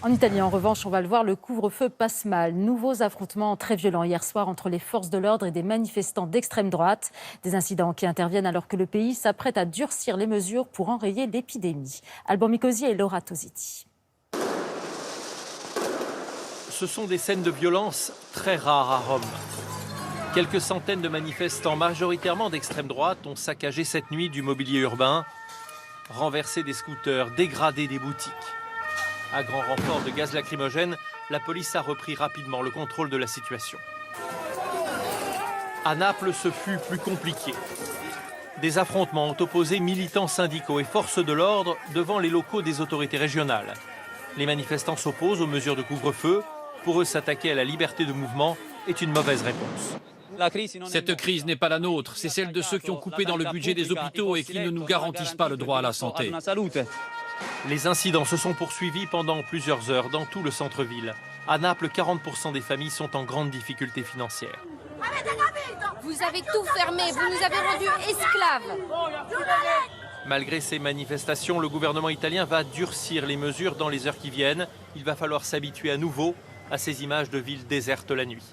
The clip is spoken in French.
En Italie, en revanche, on va le voir, le couvre-feu passe mal. Nouveaux affrontements très violents hier soir entre les forces de l'ordre et des manifestants d'extrême droite. Des incidents qui interviennent alors que le pays s'apprête à durcir les mesures pour enrayer l'épidémie. Alban Mikosi et Laura Tositi. Ce sont des scènes de violence très rares à Rome. Quelques centaines de manifestants, majoritairement d'extrême droite, ont saccagé cette nuit du mobilier urbain, renversé des scooters, dégradé des boutiques. À grand renfort de gaz lacrymogène, la police a repris rapidement le contrôle de la situation. À Naples, ce fut plus compliqué. Des affrontements ont opposé militants syndicaux et forces de l'ordre devant les locaux des autorités régionales. Les manifestants s'opposent aux mesures de couvre-feu. Pour eux, s'attaquer à la liberté de mouvement est une mauvaise réponse. Cette crise n'est pas la nôtre, c'est celle de ceux qui ont coupé dans le budget des hôpitaux et qui ne nous garantissent pas le droit à la santé. Les incidents se sont poursuivis pendant plusieurs heures dans tout le centre-ville. À Naples, 40% des familles sont en grande difficulté financière. Vous avez tout fermé, vous nous avez rendus esclaves. Malgré ces manifestations, le gouvernement italien va durcir les mesures dans les heures qui viennent. Il va falloir s'habituer à nouveau à ces images de villes désertes la nuit.